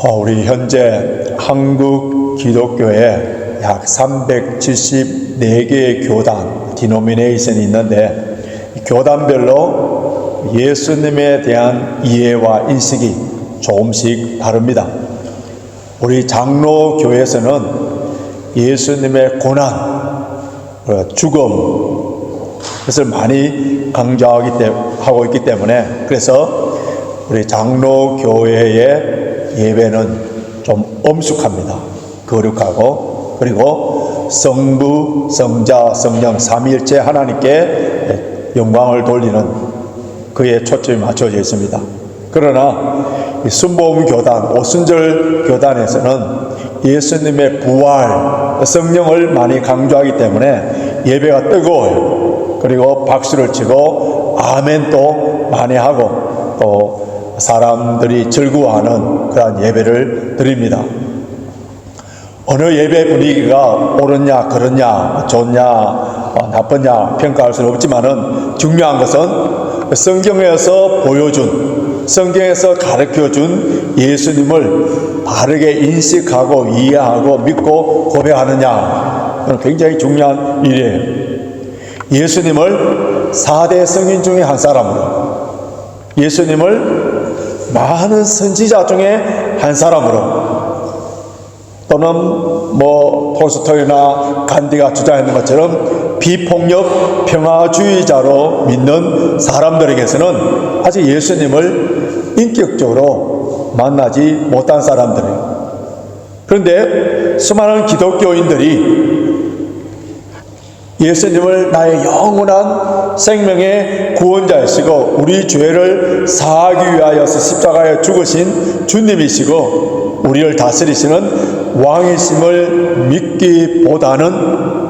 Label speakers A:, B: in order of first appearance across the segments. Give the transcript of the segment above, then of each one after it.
A: 우리 현재 한국 기독교에 약 374개의 교단, 디노미네이션이 있는데 교단별로 예수님에 대한 이해와 인식이 조금씩 다릅니다. 우리 장로교에서는 예수님의 고난, 죽음, 그것을 많이 강조하고 있기 때문에 그래서 우리 장로교회의 예배는 좀 엄숙합니다. 거룩하고, 그리고 성부, 성자, 성령 삼위일체 하나님께 영광을 돌리는 그에 초점이 맞춰져 있습니다. 그러나 순복음 교단, 오순절 교단에서는 예수님의 부활, 성령을 많이 강조하기 때문에 예배가 뜨거워요. 그리고 박수를 치고 아멘도 많이 하고 또 사람들이 즐거워하는 그러한 예배를 드립니다. 어느 예배 분위기가 옳으냐 그렇냐 좋냐 나쁘냐 평가할 수는 없지만은 중요한 것은 성경에서 보여준, 성경에서 가르쳐준 예수님을 바르게 인식하고 이해하고 믿고 고백하느냐, 그건 굉장히 중요한 일이에요. 예수님을 4대 성인 중에 한 사람으로, 예수님을 많은 선지자 중에 한 사람으로, 또는 톨스토이나 간디가 주장하는 것처럼 비폭력 평화주의자로 믿는 사람들에게서는 아직 예수님을 인격적으로 만나지 못한 사람들이에요. 그런데 수많은 기독교인들이 예수님을 나의 영원한 생명의 구원자이시고 우리 죄를 사하기 위하여서 십자가에 죽으신 주님이시고 우리를 다스리시는 왕이심을 믿기보다는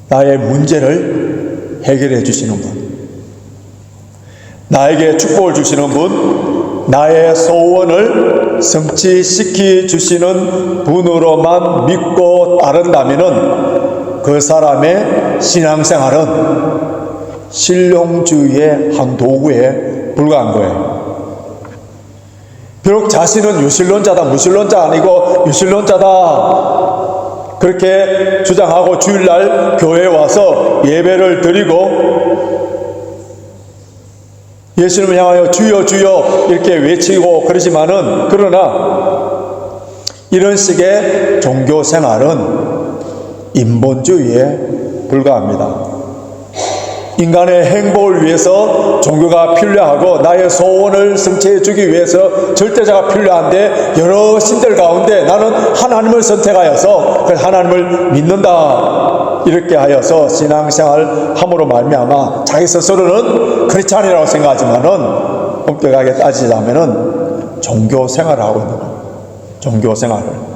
A: 나의 문제를 해결해 주시는 분, 나에게 축복을 주시는 분, 나의 소원을 성취시켜 주시는 분으로만 믿고 따른다면은 그 사람의 신앙생활은 신령주의의 한 도구에 불과한 거예요. 비록 자신은 유신론자다, 무신론자 아니고 유신론자다 그렇게 주장하고 주일날 교회에 와서 예배를 드리고 예수님을 향하여 주여 주여 이렇게 외치고 그러지만은, 그러나 이런 식의 종교생활은 인본주의에 불과합니다. 인간의 행복을 위해서 종교가 필요하고 나의 소원을 성취해 주기 위해서 절대자가 필요한데 여러 신들 가운데 나는 하나님을 선택하여서 하나님을 믿는다 이렇게 하여서 신앙생활 함으로 말미암아 자기 스스로는 크리스찬이라고 생각하지만은 엄격하게 따지자면은 종교생활을 하고 있는 거예요. 종교생활을.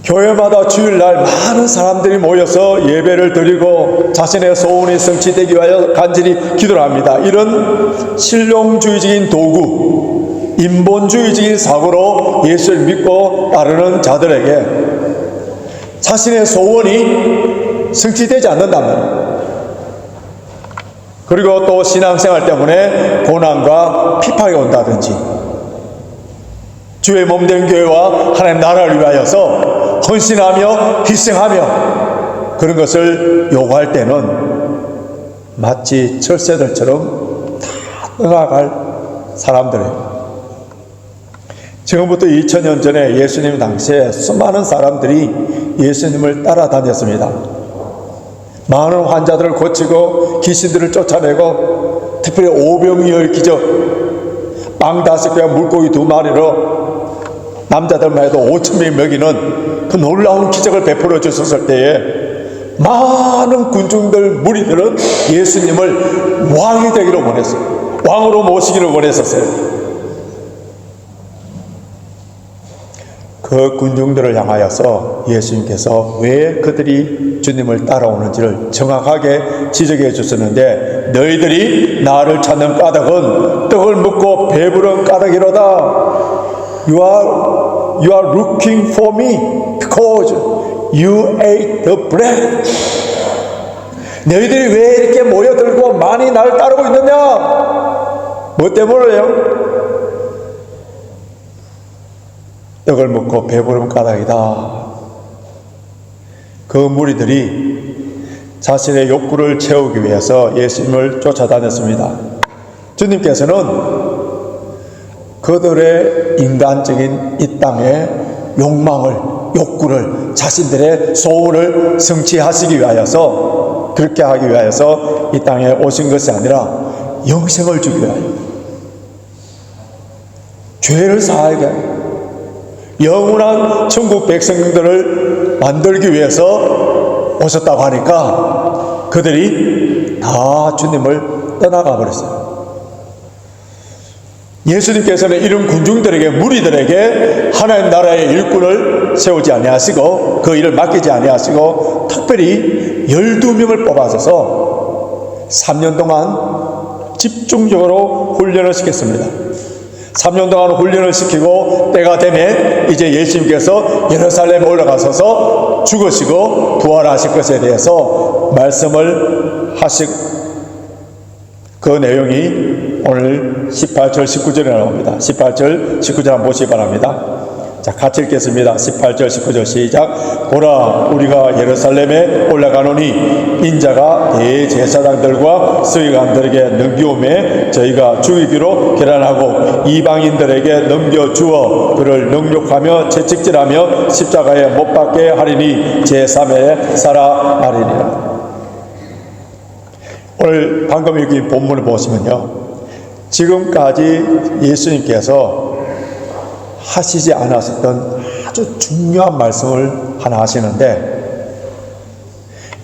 A: 교회마다 주일날 많은 사람들이 모여서 예배를 드리고 자신의 소원이 성취되기 위하여 간절히 기도를 합니다. 이런 실용주의적인 도구, 인본주의적인 사고로 예수를 믿고 따르는 자들에게 자신의 소원이 성취되지 않는다면, 그리고 또 신앙생활 때문에 고난과 핍박이 온다든지 주의 몸된 교회와 하나님 나라를 위하여서 헌신하며 희생하며 그런 것을 요구할 때는 마치 철새들처럼 다 떠나갈 사람들이에요. 지금부터 2000년 전에 예수님 당시에 수많은 사람들이 예수님을 따라다녔습니다. 많은 환자들을 고치고 귀신들을 쫓아내고 특별히 오병이어의 기적, 빵 5개와 물고기 2마리로 남자들만 해도 5,000명이 먹이는 그 놀라운 기적을 베풀어 주셨을 때에 많은 군중들, 무리들은 예수님을 왕이 되기를 원했어요. 왕으로 모시기를 원했었어요. 그 군중들을 향하여서 예수님께서 왜 그들이 주님을 따라오는지를 정확하게 지적해 주셨는데, 너희들이 나를 찾는 까닭은 떡을 먹고 배부른 까닭이로다. You are looking for me because you ate the bread. 너희들이 왜 이렇게 모여들고 많이 나를 따르고 있느냐? 뭐 때문에요? 떡을 먹고 배부른 까닭이다. 그 무리들이 자신의 욕구를 채우기 위해서 예수님을 쫓아다녔습니다. 주님께서는 그들의 인간적인 이 땅의 욕망을, 욕구를, 자신들의 소원을 성취하시기 위하여서, 그렇게 하기 위하여서 이 땅에 오신 것이 아니라 영생을 주기 위하여, 죄를 사하게 하여 영원한 천국 백성들을 만들기 위해서 오셨다고 하니까 그들이 다 주님을 떠나가 버렸어요. 예수님께서는 이런 군중들에게, 무리들에게 하나님 나라의 일꾼을 세우지 아니하시고 그 일을 맡기지 아니하시고 특별히 12명을 뽑아서서 3년 동안 집중적으로 훈련을 시켰습니다. 3년 동안 훈련을 시키고 때가 되면 이제 예수님께서 예루살렘에 올라가셔서 죽으시고 부활하실 것에 대해서 말씀을 그 내용이 오늘 18절 19절에 나옵니다. 18절 19절 한번 보시기 바랍니다. 자, 같이 읽겠습니다. 18절 19절 시작. 보라, 우리가 예루살렘에 올라가노니 인자가 대제사장들과 서기관들에게 넘겨오매 저희가 죽이기로 결단하고 이방인들에게 넘겨주어 그를 능욕하며 채찍질하며 십자가에 못 박게 하리니 제3회 살아나리니라. 오늘 방금 읽은 본문을 보시면요, 지금까지 예수님께서 하시지 않았었던 아주 중요한 말씀을 하나 하시는데,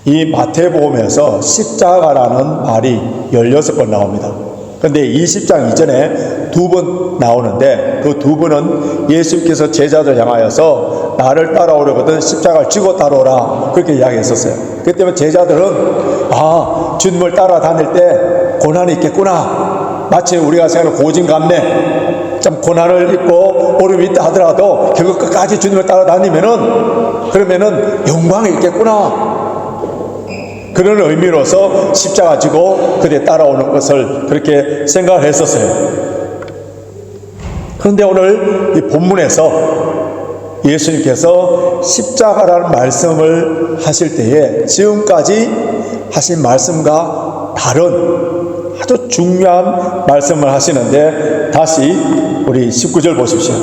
A: 이 마태복음에서 십자가라는 말이 16번 나옵니다. 그런데 20장 이전에 2번 나오는데 그 2번은 예수님께서 제자들 향하여서 나를 따라오려거든 십자가를 지고 따라오라, 그렇게 이야기했었어요. 그렇기 때문에 제자들은 주님을 따라다닐 때 고난이 있겠구나, 마치 우리가 생각하는 고진감래, 좀 고난을 입고 어려움이 있다 하더라도 결국 끝까지 주님을 따라다니면은 그러면은 영광이 있겠구나, 그런 의미로서 십자가 지고 그대 따라오는 것을 그렇게 생각을 했었어요. 그런데 오늘 이 본문에서 예수님께서 십자가라는 말씀을 하실 때에 지금까지 하신 말씀과 다른 아주 중요한 말씀을 하시는데, 다시 우리 19절 보십시오.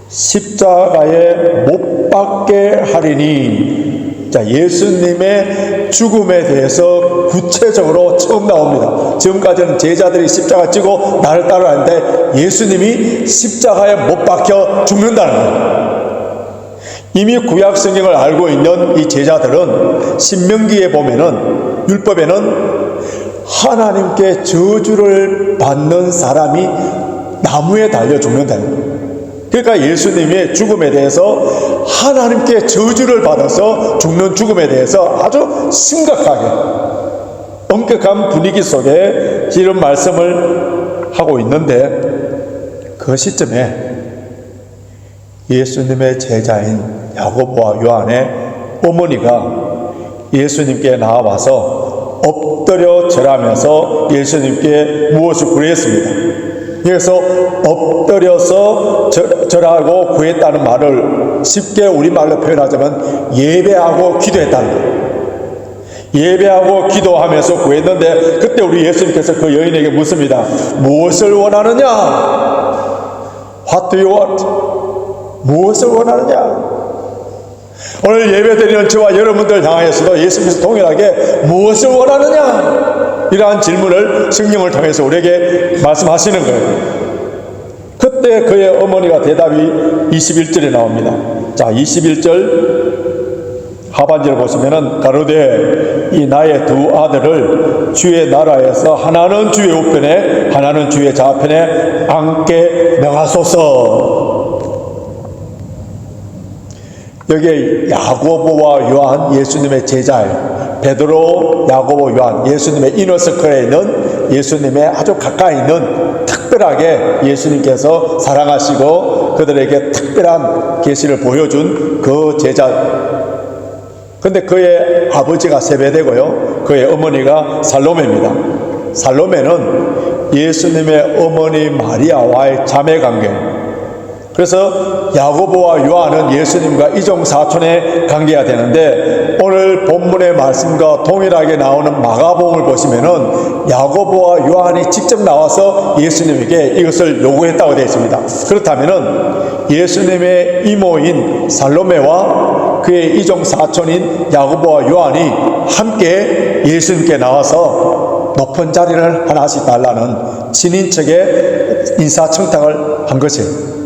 A: 십자가에 못 박게 하리니. 자, 예수님의 죽음에 대해서 구체적으로 처음 나옵니다. 지금까지는 제자들이 십자가 지고 나를 따라하는데 예수님이 십자가에 못 박혀 죽는다는 거예요. 이미 구약 성경을 알고 있는 이 제자들은 신명기에 보면은, 율법에는 하나님께 저주를 받는 사람이 나무에 달려 죽는다는 거예요. 그러니까 예수님의 죽음에 대해서 하나님께 저주를 받아서 죽는 죽음에 대해서 아주 심각하게 엄격한 분위기 속에 이런 말씀을 하고 있는데, 그 시점에 예수님의 제자인 야고보와 요한의 어머니가 예수님께 나와서 엎드려 절하면서 예수님께 무엇을 구했습니다. 그래서 엎드려서 절하고 구했다는 말을 쉽게 우리말로 표현하자면 예배하고 기도했다는 거예요. 예배하고 기도하면서 구했는데, 그때 우리 예수님께서 그 여인에게 묻습니다. 무엇을 원하느냐? What do you want? 무엇을 원하느냐? 오늘 예배드리는 저와 여러분들 향하여서도 예수님께서 동일하게 무엇을 원하느냐? 이러한 질문을 성령을 통해서 우리에게 말씀하시는 거예요. 그때 그의 어머니가 대답이 21절에 나옵니다. 자, 21절 하반절을 보시면은 가로되 이 나의 두 아들을 주의 나라에서 하나는 주의 우편에 하나는 주의 좌편에 앉게 명하소서. 여기에 야고보와 요한, 예수님의 제자예요. 베드로, 야고보, 요한, 예수님의 이너서클에 있는, 예수님의 아주 가까이 있는, 특별하게 예수님께서 사랑하시고 그들에게 특별한 계시를 보여준 그 제자. 근데 그의 아버지가 세베대고요, 그의 어머니가 살로메입니다. 살로메는 예수님의 어머니 마리아와의 자매관계, 그래서 야고보와 요한은 예수님과 이종사촌의 관계가 되는데, 오늘 본문의 말씀과 동일하게 나오는 마가복음을 보시면은 야고보와 요한이 직접 나와서 예수님에게 이것을 요구했다고 되어 있습니다. 그렇다면은 예수님의 이모인 살로메와 그의 이종사촌인 야고보와 요한이 함께 예수님께 나와서 높은 자리를 하나씩 달라는 친인척의 인사청탁을 한 것이에요.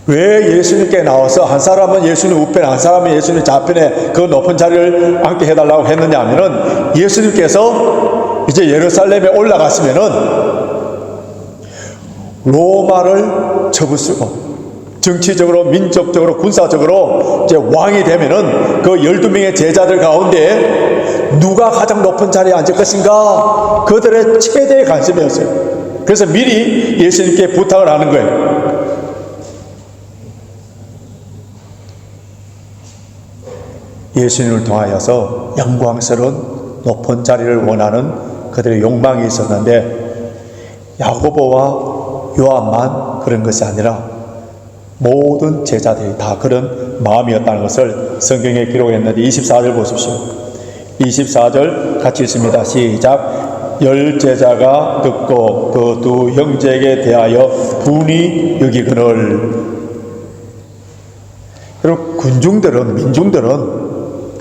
A: 왜 예수님께 나와서 한 사람은 예수님 우편, 한 사람은 예수님 좌편에 그 높은 자리를 앉게 해달라고 했느냐 하면은, 예수님께서 이제 예루살렘에 올라가시면은 로마를 접으시고 정치적으로, 민족적으로, 군사적으로 이제 왕이 되면은 그 12명의 제자들 가운데 누가 가장 높은 자리에 앉을 것인가, 그들의 최대의 관심이었어요. 그래서 미리 예수님께 부탁을 하는 거예요. 예수님을 통하여서 영광스러운 높은 자리를 원하는 그들의 욕망이 있었는데, 야고보와 요한만 그런 것이 아니라 모든 제자들이 다 그런 마음이었다는 것을 성경에 기록했는데, 24절 보십시오. 24절 같이 읽습니다. 시작. 10제자가 듣고 그 두 형제에게 대하여 분이 여기거늘. 여러분, 군중들은, 민중들은,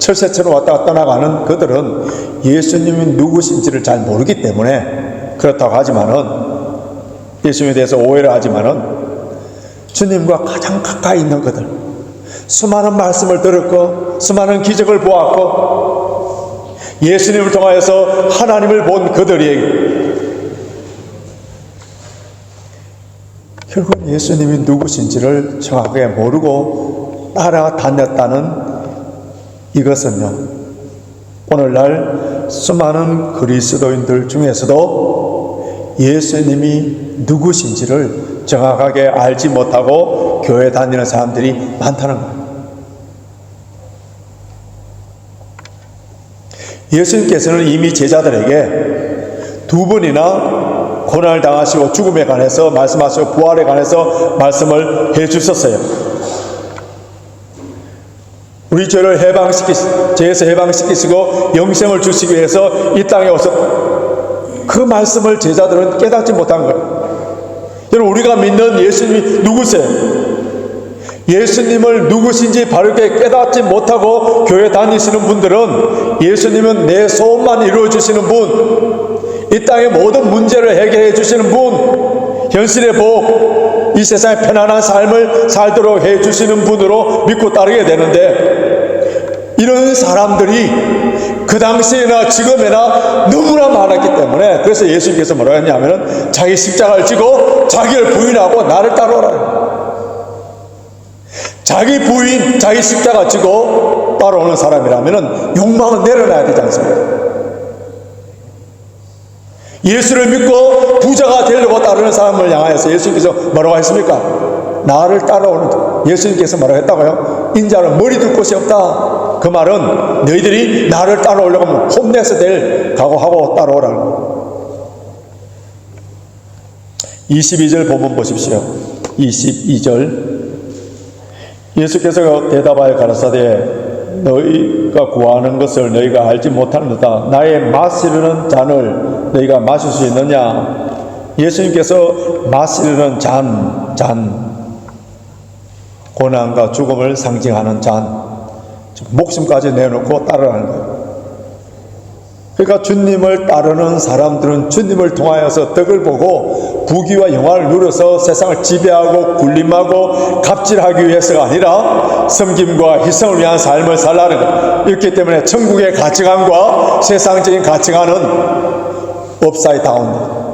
A: 철새처럼 왔다 갔다 나가는 그들은 예수님이 누구신지를 잘 모르기 때문에 그렇다고 하지만은, 예수님에 대해서 오해를 하지만은, 주님과 가장 가까이 있는 그들, 수많은 말씀을 들었고 수많은 기적을 보았고 예수님을 통하여서 하나님을 본 그들에게 결국 예수님이 누구신지를 정확하게 모르고 따라다녔다는 이것은요, 오늘날 수많은 그리스도인들 중에서도 예수님이 누구신지를 정확하게 알지 못하고 교회 다니는 사람들이 많다는 거예요. 예수님께서는 이미 제자들에게 두 번이나 고난을 당하시고 죽음에 관해서 말씀하시고 부활에 관해서 말씀을 해주셨어요. 우리 죄를 죄에서 해방시키시고 영생을 주시기 위해서 이 땅에 오셨다. 그 말씀을 제자들은 깨닫지 못한 거예요. 여러분, 우리가 믿는 예수님이 누구세요? 예수님을 누구신지 바르게 깨닫지 못하고 교회 다니시는 분들은 예수님은 내 소원만 이루어 주시는 분, 이 땅의 모든 문제를 해결해 주시는 분, 현실의 복, 이 세상의 편안한 삶을 살도록 해 주시는 분으로 믿고 따르게 되는데, 이런 사람들이 그 당시에나 지금에나 너무나 많았기 때문에, 그래서 예수님께서 뭐라고 했냐면, 자기 십자가를 지고 자기를 부인하고 나를 따라오라. 자기 부인, 자기 십자가 지고 따라오는 사람이라면 욕망은 내려놔야 되지 않습니까? 예수를 믿고 부자가 되려고 따르는 사람을 향하여서 예수님께서 뭐라고 했습니까? 나를 따라오는, 예수님께서 뭐라고 했다고요? 인자는 머리 둘 곳이 없다. 그 말은 너희들이 나를 따라오려고 하면 홈내서 될 각오하고 따라오라고. 22절 본문 보십시오. 22절. 예수께서 대답하여 가라사대 너희가 구하는 것을 너희가 알지 못하는도다. 나의 마시려는 잔을 너희가 마실 수 있느냐? 예수님께서 마시려는 잔, 고난과 죽음을 상징하는 잔, 목숨까지 내놓고 따르라는 거예요. 그러니까 주님을 따르는 사람들은 주님을 통하여서 덕을 보고 부귀와 영화를 누려서 세상을 지배하고 군림하고 갑질하기 위해서가 아니라 섬김과 희생을 위한 삶을 살라는 거예요. 이렇기 때문에 천국의 가치관과 세상적인 가치관은 업사이드 다운,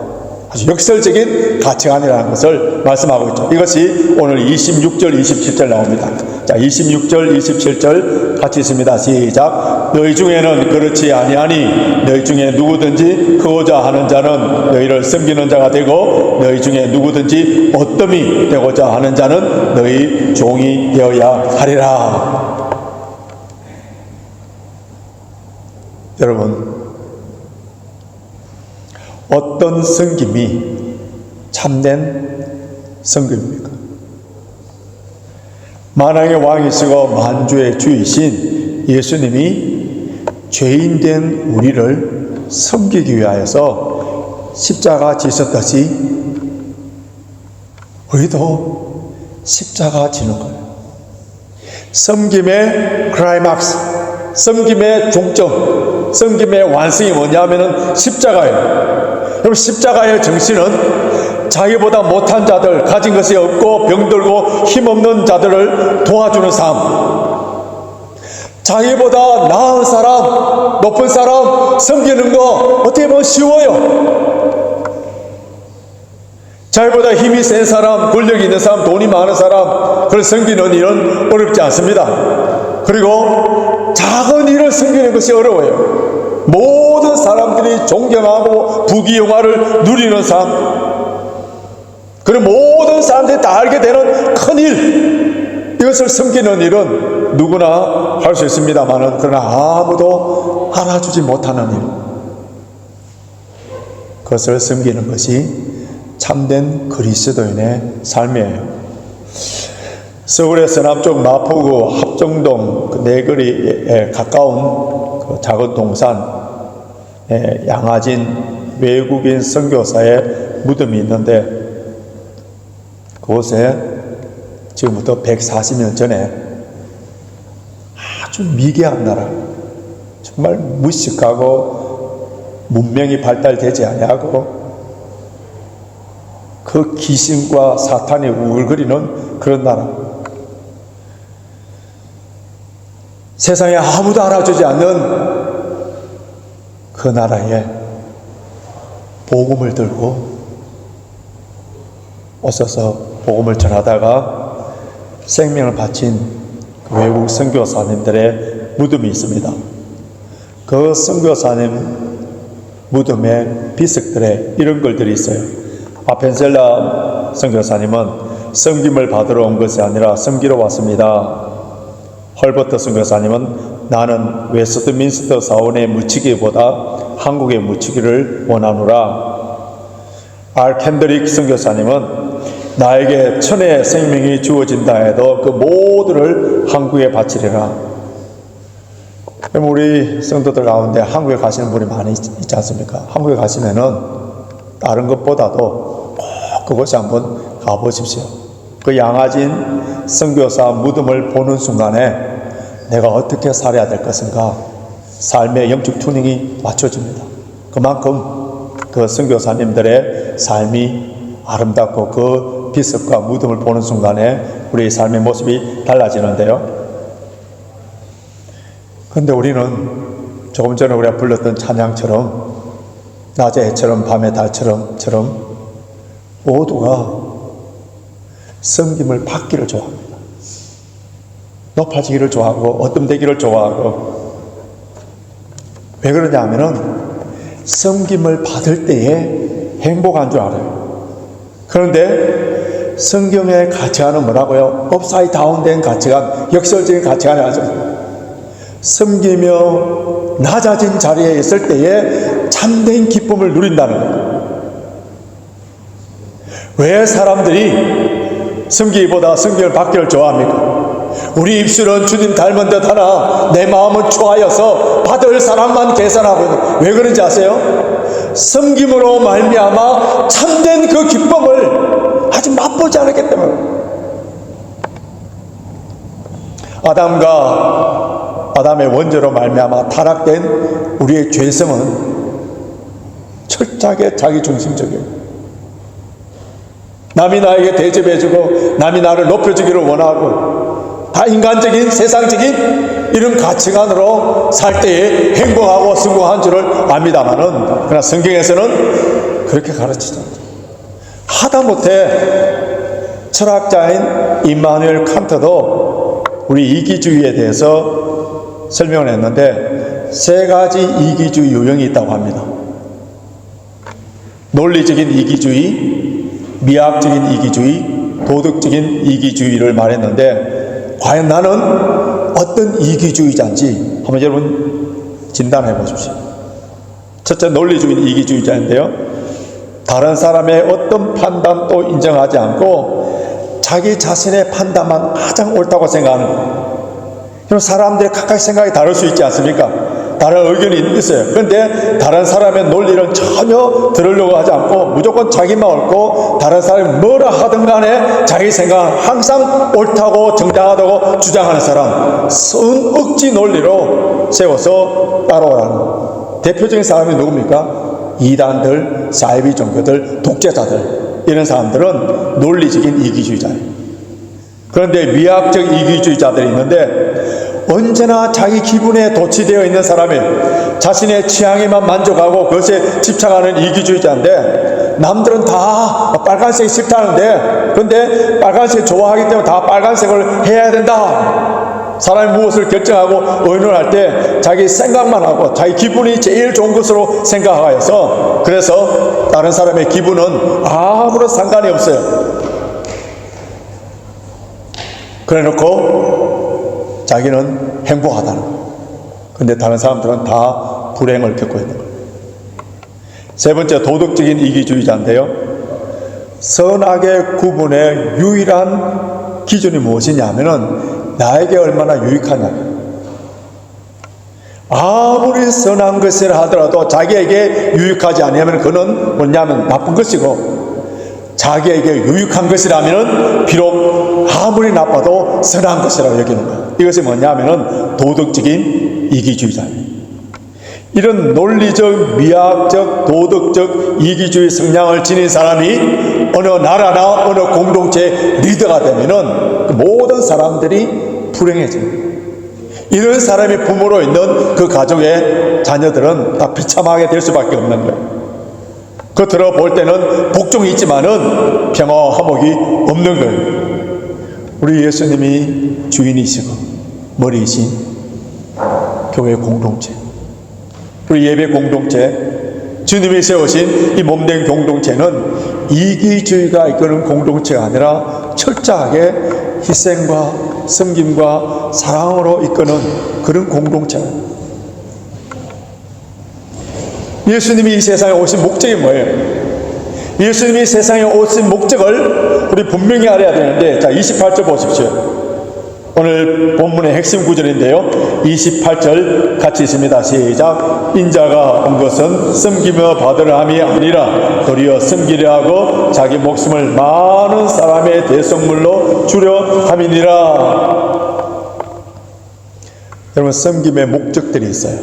A: 아주 역설적인 가치관이라는 것을 말씀하고 있죠. 이것이 오늘 26절, 27절 나옵니다. 자, 26절, 27절 같이 있습니다. 시작. 너희 중에는 그렇지 아니하니 너희 중에 누구든지 크고자 하는 자는 너희를 섬기는 자가 되고 너희 중에 누구든지 어뜸이 되고자 하는 자는 너희 종이 되어야 하리라. 여러분, 어떤 섬김이 참된 섬김입니까? 만왕의 왕이시고 만주의 주이신 예수님이 죄인된 우리를 섬기기 위하여서 십자가 지셨듯이 우리도 십자가 지는 거예요. 섬김의 클라이막스, 섬김의 종점, 섬김의 완성이 뭐냐면은 십자가예요. 그럼 십자가의 정신은 자기보다 못한 자들, 가진 것이 없고 병들고 힘없는 자들을 도와주는 삶, 자기보다 나은 사람, 높은 사람 섬기는 거 어떻게 보면 쉬워요. 자기보다 힘이 센 사람, 권력이 있는 사람, 돈이 많은 사람, 그걸 섬기는 일은 어렵지 않습니다. 그리고 작은 일을 섬기는 것이 어려워요. 모든 사람들이 존경하고 부귀영화를 누리는 삶, 그리고 모든 사람들이 다 알게 되는 큰 일, 이것을 섬기는 일은 누구나 할 수 있습니다만, 그러나 아무도 알아주지 못하는 일, 그것을 섬기는 것이 참된 그리스도인의 삶이에요. 서울에서 남쪽 마포구 합정동 그 내거리에 가까운 그 작은 동산 양아진 외국인 선교사의 무덤이 있는데, 그곳에 지금부터 140년 전에 아주 미개한 나라, 정말 무식하고 문명이 발달되지 아니하고 그 귀신과 사탄이 우글거리는 그런 나라, 세상에 아무도 알아주지 않는 그 나라에 복음을 들고 오셔서 복음을 전하다가 생명을 바친 그 외국 선교사님들의 무덤이 있습니다. 그 선교사님 무덤에 비석들에 이런 글들이 있어요. 아펜셀라 선교사님은 섬김을 받으러 온 것이 아니라 섬기러 왔습니다. 헐버트 선교사님은 나는 웨스트민스터 사원에 묻히기보다 한국에 묻히기를 원하노라. 알 캔드릭 선교사님은 나에게 천의 생명이 주어진다 해도 그 모두를 한국에 바치리라. 그럼 우리 성도들 가운데 한국에 가시는 분이 많이 있지 않습니까? 한국에 가시면은 다른 것보다도 꼭 그곳에 한번 가보십시오. 그 양아진 선교사 무덤을 보는 순간에 내가 어떻게 살아야 될 것인가, 삶의 영적 튜닝이 맞춰집니다. 그만큼 그 선교사님들의 삶이 아름답고 그 비석과 무덤을 보는 순간에 우리의 삶의 모습이 달라지는데요. 그런데 우리는 조금 전에 우리가 불렀던 찬양처럼 낮의 해처럼 밤의 달처럼 모두가 섬김을 받기를 좋아합니다. 높아지기를 좋아하고 어뜸되기를 좋아하고, 왜 그러냐 하면은 섬김을 받을 때에 행복한 줄 알아요. 그런데 성경의 가치관은 뭐라고요? 업사이드 다운된 가치관, 역설적인 가치관이 아니죠. 섬기며 낮아진 자리에 있을 때에 참된 기쁨을 누린다는 거예요. 왜 사람들이 섬기기보다 섬김을 받기를 좋아합니까? 우리 입술은 주님 닮은 듯 하나 내 마음은 추하여서 받을 사람만 계산하고 있는, 왜 그런지 아세요? 섬김으로 말미암아 참된 그 기쁨을 아직 맛보지 않았기 때문에. 아담의 원죄로 말미암아 타락된 우리의 죄성은 철저하게 자기중심적이에요. 남이 나에게 대접해주고 남이 나를 높여주기를 원하고, 다 인간적인 세상적인 이런 가치관으로 살 때에 행복하고 성공한 줄을 압니다마는, 그러나 성경에서는 그렇게 가르치지 않죠. 하다못해 철학자인 임마누엘 칸트도 우리 이기주의에 대해서 설명을 했는데 3가지 이기주의 유형이 있다고 합니다. 논리적인 이기주의, 미학적인 이기주의, 도덕적인 이기주의를 말했는데, 과연 나는 어떤 이기주의자인지 한번 여러분 진단해 보십시오. 첫째, 논리적인 이기주의자인데요, 다른 사람의 어떤 판단도 인정하지 않고 자기 자신의 판단만 가장 옳다고 생각하는 거예요. 사람들이 각각 생각이 다를 수 있지 않습니까? 다른 의견이 있어요. 그런데 다른 사람의 논리를 전혀 들으려고 하지 않고 무조건 자기만 옳고 다른 사람이 뭐라 하든 간에 자기 생각은 항상 옳다고 정당하다고 주장하는 사람, 억지 논리로 세워서 따라오라는 대표적인 사람이 누굽니까? 이단들, 사이비 종교들, 독재자들, 이런 사람들은 논리적인 이기주의자예요. 그런데 미학적 이기주의자들이 있는데 언제나 자기 기분에 도취되어 있는 사람이 자신의 취향에만 만족하고 그것에 집착하는 이기주의자인데 남들은 다 빨간색이 싫다는데 그런데 빨간색 좋아하기 때문에 다 빨간색을 해야 된다. 사람이 무엇을 결정하고 의논할 때 자기 생각만 하고 자기 기분이 제일 좋은 것으로 생각하여서 그래서 다른 사람의 기분은 아무런 상관이 없어요. 그래 놓고 자기는 행복하다는 거예요. 그런데 다른 사람들은 다 불행을 겪고 있는 거예요. 세 번째, 도덕적인 이기주의자인데요. 선악의 구분의 유일한 기준이 무엇이냐면은 나에게 얼마나 유익하냐. 아무리 선한 것이라 하더라도 자기에게 유익하지 않으면 그는 뭐냐면 나쁜 것이고 자기에게 유익한 것이라면 비록 아무리 나빠도 선한 것이라고 여기는 거예요. 이것이 뭐냐면은 도덕적인 이기주의자예요. 이런 논리적, 미학적, 도덕적 이기주의 성향을 지닌 사람이 어느 나라나 어느 공동체의 리더가 되면은 모든 사람들이 불행해집니다. 이런 사람이 부모로 있는 그 가족의 자녀들은 다 비참하게 될 수밖에 없는 거예요. 겉으로 볼 때는 복종이 있지만은 평화와 화목이 없는 거예요. 우리 예수님이 주인이시고 머리이신 교회 공동체, 우리 예배 공동체, 주님이 세우신 이 몸된 공동체는 이기주의가 이끄는 공동체가 아니라 철저하게 희생과 섬김과 사랑으로 이끄는 그런 공동체예요. 예수님이 이 세상에 오신 목적이 뭐예요? 예수님이 세상에 오신 목적을 우리 분명히 알아야 되는데, 자, 28절 보십시오. 오늘 본문의 핵심 구절인데요. 28절 같이 있습니다. 시작. 인자가 온 것은 섬기며 받으려 함이 아니라 도리어 섬기려 하고 자기 목숨을 많은 사람의 대속물로 주려 함이니라. 여러분, 섬김의 목적들이 있어요.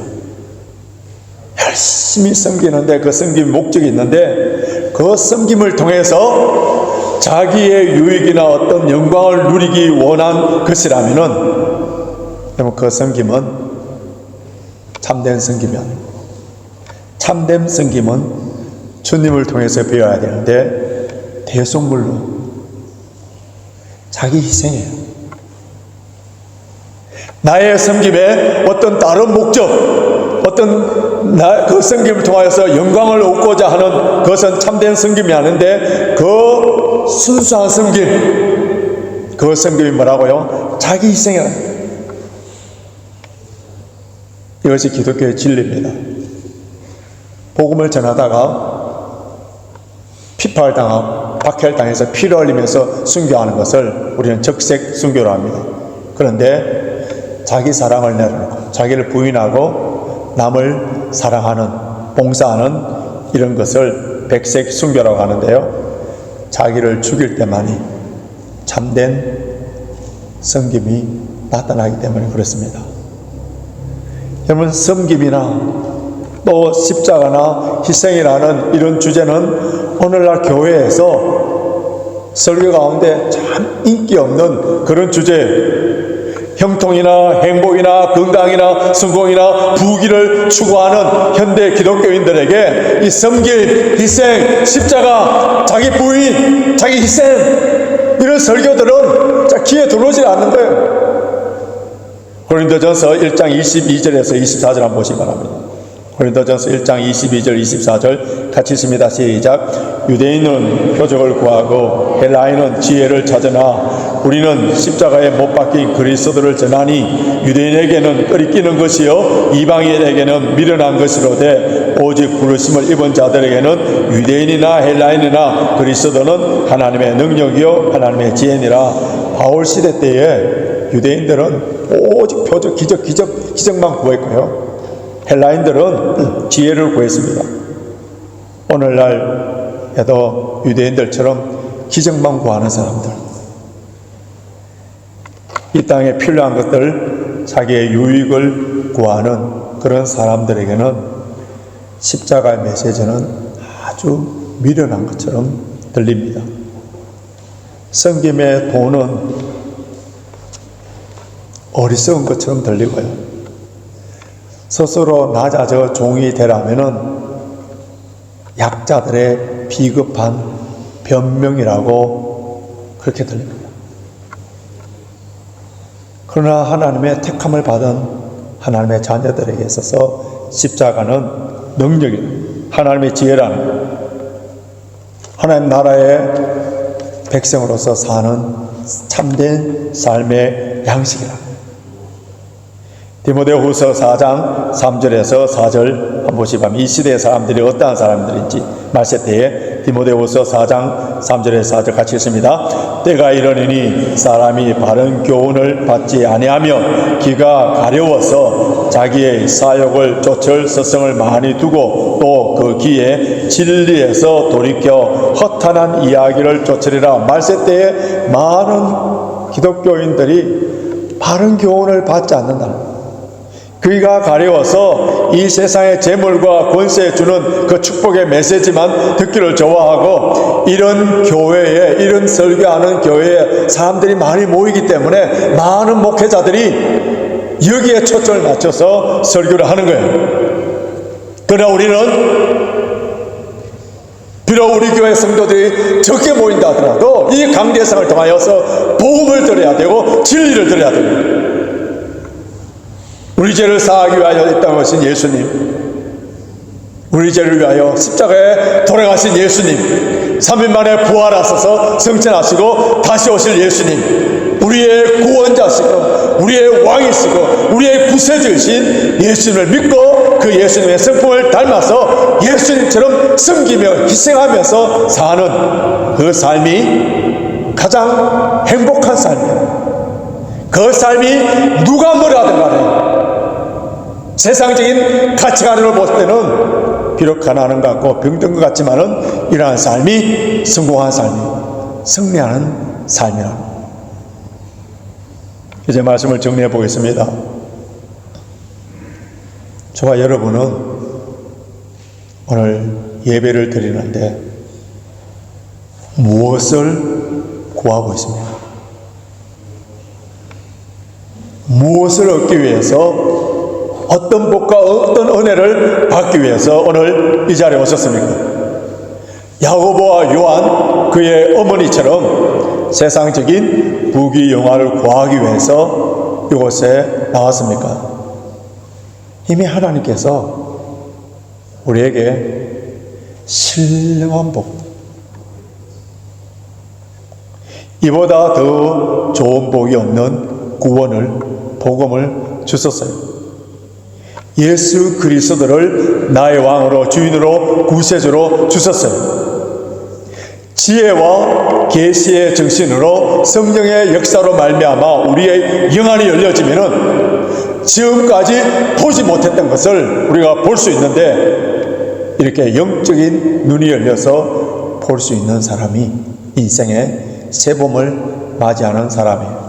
A: 열심히 섬기는데 그 섬김의 목적이 있는데 그 섬김을 통해서 자기의 유익이나 어떤 영광을 누리기 원한 것이라면은 그 섬김은 참된 섬김이 아니고, 참된 섬김은 주님을 통해서 배워야 되는데 대속물로 자기 희생이에요. 나의 섬김에 어떤 다른 목적, 어떤 그 섬김을 통하여서 영광을 얻고자 하는 그것은 참된 섬김이 아닌데 그 순수한 섬김, 그 섬김이 뭐라고요? 자기 희생이라. 이것이 기독교의 진리입니다. 복음을 전하다가 피파를 당하고 박해를 당해서 피를 흘리면서 순교하는 것을 우리는 적색 순교로 합니다. 그런데 자기 사랑을 내려놓고 자기를 부인하고 남을 사랑하는, 봉사하는 이런 것을 백색 순교라고 하는데요. 자기를 죽일 때만이 참된 섬김이 나타나기 때문에 그렇습니다. 여러분, 섬김이나 또 십자가나 희생이라는 이런 주제는 오늘날 교회에서 설교 가운데 참 인기 없는 그런 주제예요. 형통이나 행복이나 건강이나 성공이나 부귀를 추구하는 현대 기독교인들에게 이 섬김, 희생, 십자가, 자기 부인, 자기 희생, 이런 설교들은 귀에 들어오지 않는 거예요. 고린도전서 1장 22절에서 24절 한번 보시기 바랍니다. 고린도전서 1장 22절 24절 같이 읽습니다. 시작. 유대인은 표적을 구하고 헬라인은 지혜를 찾으나 우리는 십자가에 못 박힌 그리스도를 전하니 유대인에게는 끄리끼는 것이요 이방인에게는 미련한 것이로되 오직 부르심을 입은 자들에게는 유대인이나 헬라인이나 그리스도는 하나님의 능력이요 하나님의 지혜니라. 바울 시대 때에 유대인들은 오직 표적 기적만 구했고요, 헬라인들은 지혜를 구했습니다. 오늘날에도 유대인들처럼 기적만 구하는 사람들, 이 땅에 필요한 것들, 자기의 유익을 구하는 그런 사람들에게는 십자가의 메시지는 아주 미련한 것처럼 들립니다. 섬김의 도는 어리석은 것처럼 들리고요, 스스로 낮아져 종이 되라면은 약자들의 비겁한 변명이라고 그렇게 들립니다. 그러나 하나님의 택함을 받은 하나님의 자녀들에게 있어서 십자가는 능력이, 하나님의 지혜라는, 하나님 나라의 백성으로서 사는 참된 삶의 양식이라. 디모데후서 4장 3절에서 4절 한 번씩 보면 이 시대의 사람들이 어떠한 사람들인지 말세 때에 디모데후서 4장 3절에서 4절 같이 읽습니다. 때가 이르니 사람이 바른 교훈을 받지 아니하며 귀가 가려워서 자기의 사욕을 쫓을 서성을 많이 두고 또 그 귀에 진리에서 돌이켜 허탄한 이야기를 쫓으리라. 말세 때에 많은 기독교인들이 바른 교훈을 받지 않는다. 귀가 가려워서 이 세상의 재물과 권세에 주는 그 축복의 메시지만 듣기를 좋아하고, 이런 교회에, 이런 설교하는 교회에 사람들이 많이 모이기 때문에 많은 목회자들이 여기에 초점을 맞춰서 설교를 하는 거예요. 그러나 우리는 비록 우리 교회 성도들이 적게 모인다 하더라도 이 강대상을 통하여서 복음을 드려야 되고 진리를 드려야 됩니다. 우리 죄를 사하기 위하여 이 땅에 오신 예수님, 우리 죄를 위하여 십자가에 돌아가신 예수님, 3일 만에 부활하셔서 승천하시고 다시 오실 예수님, 우리의 구원자시고 우리의 왕이시고 우리의 구세주이신 예수님을 믿고 그 예수님의 성품을 닮아서 예수님처럼 섬기며 희생하면서 사는 그 삶이 가장 행복한 삶이에요. 그 삶이 누가 뭐라 하든 간에 세상적인 가치관으로 볼 때는 비록 가난한 것 같고 병든 것 같지만은 이러한 삶이 성공한 삶이, 승리하는 삶이라. 이제 말씀을 정리해 보겠습니다. 저와 여러분은 오늘 예배를 드리는데 무엇을 구하고 있습니까? 무엇을 얻기 위해서, 어떤 복과 어떤 은혜를 받기 위해서 오늘 이 자리에 오셨습니까? 야고보와 요한, 그의 어머니처럼 세상적인 부귀 영화를 구하기 위해서 이곳에 나왔습니까? 이미 하나님께서 우리에게 신령한 복, 이보다 더 좋은 복이 없는 구원을, 복음을 주셨어요. 예수 그리스도를 나의 왕으로, 주인으로, 구세주로 주셨어요. 지혜와 계시의 정신으로 성령의 역사로 말미암아 우리의 영안이 열려지면은 지금까지 보지 못했던 것을 우리가 볼 수 있는데, 이렇게 영적인 눈이 열려서 볼 수 있는 사람이 인생의 새봄을 맞이하는 사람이에요.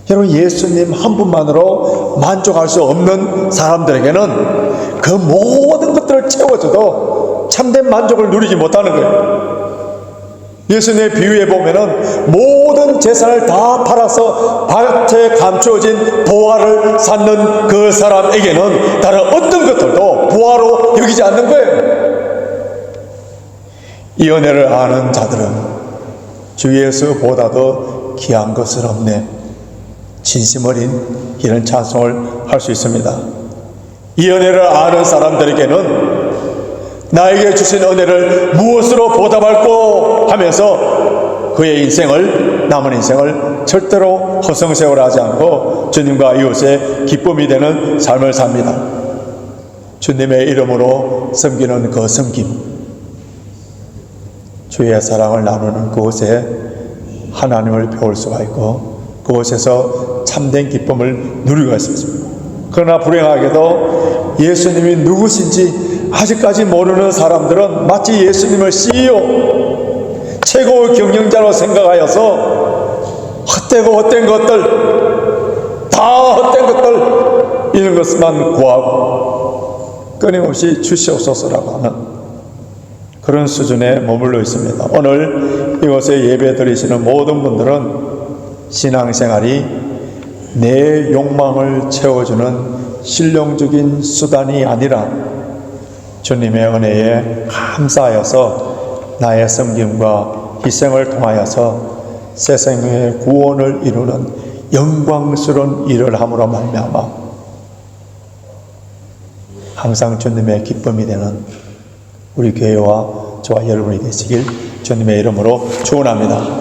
A: 여러분, 예수님 한 분만으로 만족할 수 없는 사람들에게는 그 모든 것들을 채워줘도 참된 만족을 누리지 못하는 거예요. 예수님의 비유에 보면은 모든 재산을 다 팔아서 밭에 감추어진 보화를 찾는 그 사람에게는 다른 어떤 것들도 보화로 여기지 않는 거예요. 이 은혜를 아는 자들은 주 예수보다도 귀한 것은 없네, 진심 어린 이런 찬송을 할 수 있습니다. 이 은혜를 아는 사람들에게는 나에게 주신 은혜를 무엇으로 보답할꼬 하면서 그의 인생을, 남은 인생을 절대로 허송세월하지 않고 주님과 이웃의 기쁨이 되는 삶을 삽니다. 주님의 이름으로 섬기는 그 섬김, 주의 사랑을 나누는 그곳에 하나님을 배울 수가 있고 그곳에서 참된 기쁨을 누리고 있습니다. 그러나 불행하게도 예수님이 누구신지 아직까지 모르는 사람들은 마치 예수님을 CEO, 최고의 경영자로 생각하여서 헛되고 헛된 것들, 다 헛된 것들, 이런 것만 구하고 끊임없이 주시옵소서라고 하는 그런 수준에 머물러 있습니다. 오늘 이곳에 예배 드리시는 모든 분들은 신앙생활이 내 욕망을 채워주는 실용적인 수단이 아니라 주님의 은혜에 감사하여서 나의 섬김과 희생을 통하여서 새 생명의 구원을 이루는 영광스러운 일을 함으로 말미암아 항상 주님의 기쁨이 되는 우리 교회와 저와 여러분이 되시길 주님의 이름으로 축원합니다.